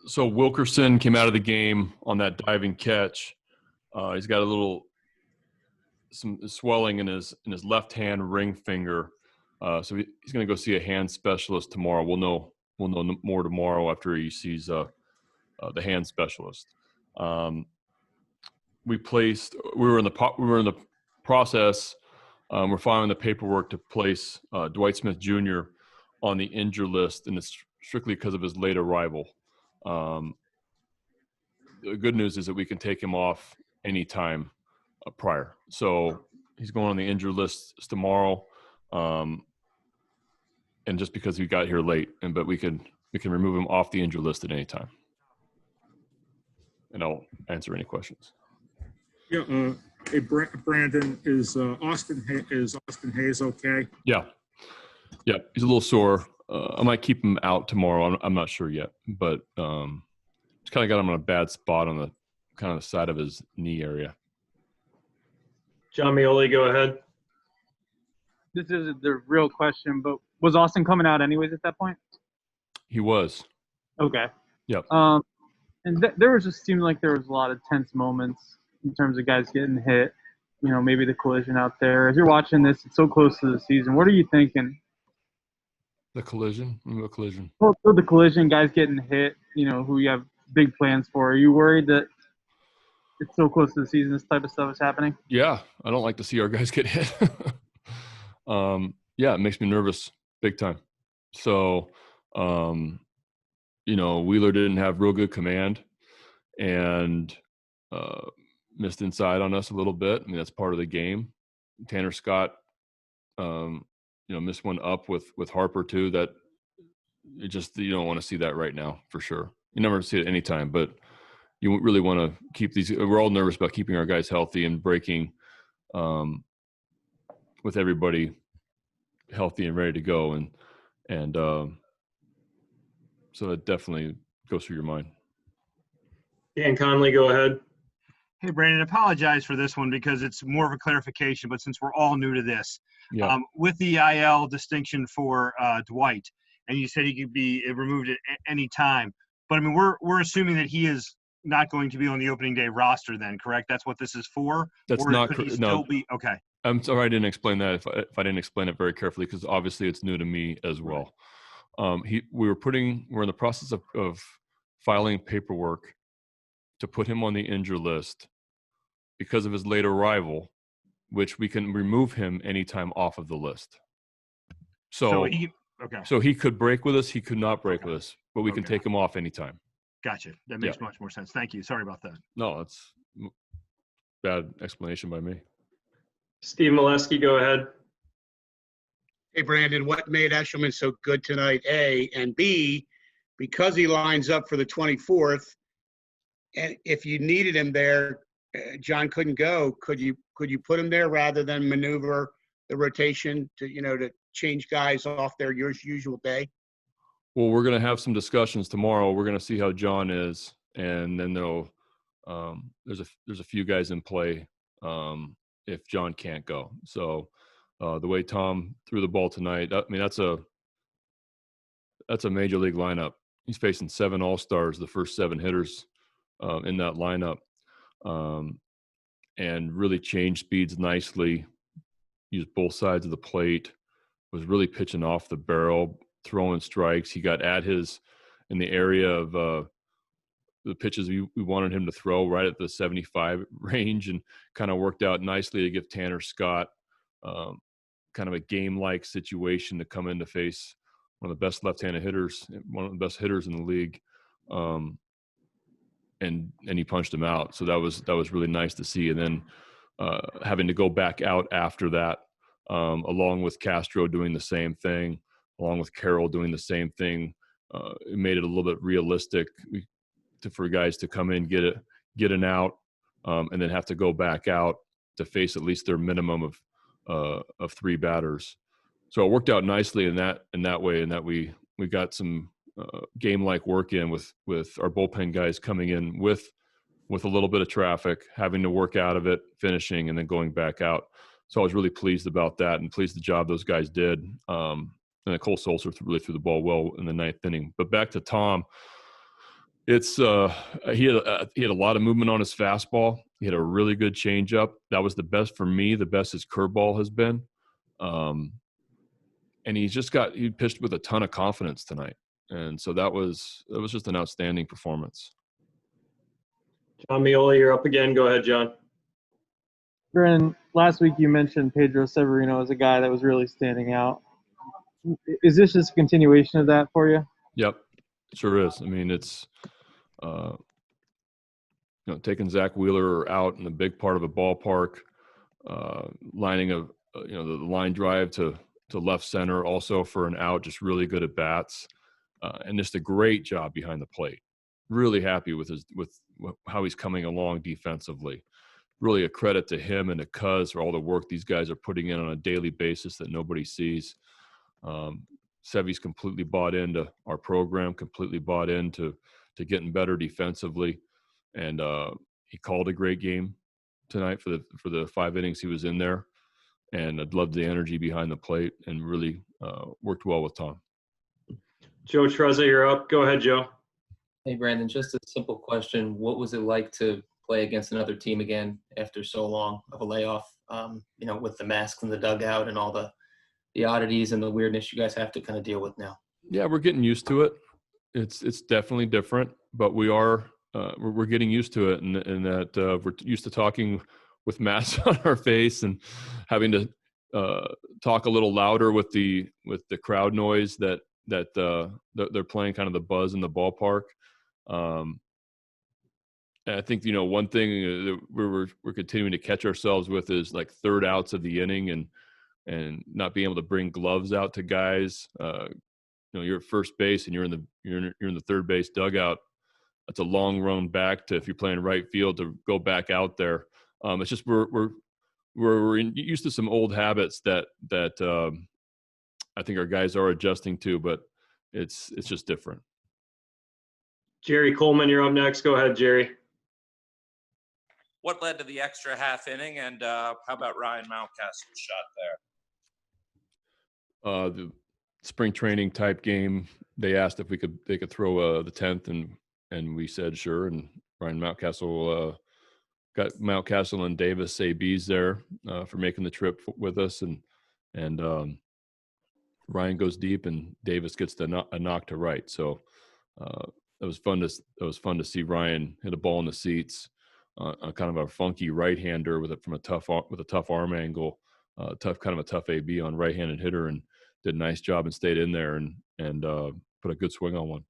So Wilkerson came out of the game on that diving catch. He's got some swelling in his left hand ring finger. So he's going to go see a hand specialist tomorrow. We'll know more tomorrow after he sees the hand specialist. We were in the process. We're filing the paperwork to place Dwight Smith Jr. on the injured list, and it's strictly because of his late arrival. The good news is that we can take him off anytime prior. So he's going on the injured list tomorrow, and just because he got here late, but we can remove him off the injured list at any time. And I'll answer any questions. Yeah. Hey, Brandon, is Austin Hayes okay? Yeah. He's a little sore. I might keep him out tomorrow. I'm not sure yet, but just kind of got him on a bad spot on the kind of the side of his knee area. John Mioli, go ahead. This is the real question, but was Austin coming out anyways at that point? He was. Okay. Yep. And there was just seemed like there was a lot of tense moments in terms of guys getting hit. You know, maybe the collision out there. As you're watching this, it's so close to the season. What are you thinking? The collision? What collision? Well, the collision, guys getting hit, you know, who you have big plans for. Are you worried that it's so close to the season, this type of stuff is happening? Yeah, I don't like to see our guys get hit. Yeah, it makes me nervous big time. So, you know, Wheeler didn't have real good command and missed inside on us a little bit. I mean, that's part of the game. Tanner Scott, you know, missed one up with Harper too. That you don't want to see that right now for sure. You never see it anytime, but you really want to keep these. We're all nervous about keeping our guys healthy and breaking with everybody healthy and ready to go. And so that definitely goes through your mind. Dan Conley, go ahead. Hey, Brandon, I apologize for this one because it's more of a clarification, but since we're all new to this, with the IL distinction for Dwight, and you said he could be removed at any time, but I mean, we're assuming that he is not going to be on the opening day roster then, correct? That's what this is for? That's or not could he correct. still No. be okay. I'm sorry I didn't explain that if I didn't explain it very carefully, because obviously it's new to me as well. We're in the process of filing paperwork to put him on the injured list because of his late arrival, which we can remove him anytime off of the list. So he could break with us, he could not break with us, but we can take him off anytime. Gotcha. That makes much more sense. Thank you. Sorry about that. No, that's bad explanation by me. Steve Molesky, go ahead. Hey, Brandon, what made Eshelman so good tonight, A, and B, because he lines up for the 24th, and if you needed him there, John couldn't go, could you put him there rather than maneuver the rotation to change guys off their usual day? Well, we're going to have some discussions tomorrow. We're going to see how John is, and then there's a few guys in play if John can't go. So the way Tom threw the ball tonight, I mean, that's a major league lineup. He's facing 7 All-Stars, the first 7 hitters in that lineup, and really changed speeds nicely, used both sides of the plate, was really pitching off the barrel, throwing strikes. He got in the area of the pitches we wanted him to throw, right at the 75 range, and kind of worked out nicely to give Tanner Scott kind of a game-like situation to come in to face one of the best left-handed hitters, one of the best hitters in the league, and he punched him out. So that was really nice to see. And then having to go back out after that, along with Castro doing the same thing, along with Carroll doing the same thing, it made it a little bit realistic for guys to come in, get an out, and then have to go back out to face at least their minimum of 3 batters. So it worked out nicely in that way, and that we got some game-like work in with our bullpen guys coming in with a little bit of traffic, having to work out of it, finishing, and then going back out. So I was really pleased about that and pleased the job those guys did. And Cole Sulser really threw the ball well in the 9th inning. But back to Tom, It's he had a lot of movement on his fastball. He had a really good changeup. That was the best for me. The best his curveball has been. And he pitched with a ton of confidence tonight. And so that was just an outstanding performance. John Mioli, you're up again. Go ahead, John. Brandon, last week you mentioned Pedro Severino as a guy that was really standing out. Is this just a continuation of that for you? Yep, sure is. I mean, it's taking Zach Wheeler out in a big part of a ballpark, lining the line drive to left center also for an out, just really good at bats, and just a great job behind the plate. Really happy with how he's coming along defensively. Really a credit to him and to Cuz for all the work these guys are putting in on a daily basis that nobody sees. Sevy's completely bought into our program, completely bought into getting better defensively, and he called a great game tonight for the 5 innings he was in there, and I loved the energy behind the plate and really worked well with Tom. Joe Trezza, you're up. Go ahead, Joe. Hey, Brandon, just a simple question. What was it like to play against another team again after so long of a layoff, with the masks in the dugout and all the oddities and the weirdness you guys have to kind of deal with now? Yeah, we're getting used to it. It's definitely different, but we're getting used to it, and that we're used to talking with masks on our face and having to talk a little louder with the crowd noise that they're playing, kind of the buzz in the ballpark. And I think one thing that we're continuing to catch ourselves with is like third outs of the inning and not being able to bring gloves out to guys. You're at first base and you're in the third base dugout. That's a long run back to, if you're playing right field, to go back out there. It's just we're used to some old habits that I think our guys are adjusting to, but it's just different. Jerry Coleman, you're up next. Go ahead, Jerry. What led to the extra half inning, and how about Ryan Mountcastle's shot there? The spring training type game, they asked if they could throw the 10th, and we said sure. And Ryan Mountcastle got Mountcastle and Davis ABs there for making the trip with us, and Ryan goes deep, and Davis gets a knock to right. So it was fun to see Ryan hit a ball in the seats. Kind of a funky right-hander with a tough arm angle, kind of a tough AB on right-handed hitter, and did a nice job and stayed in there and put a good swing on one.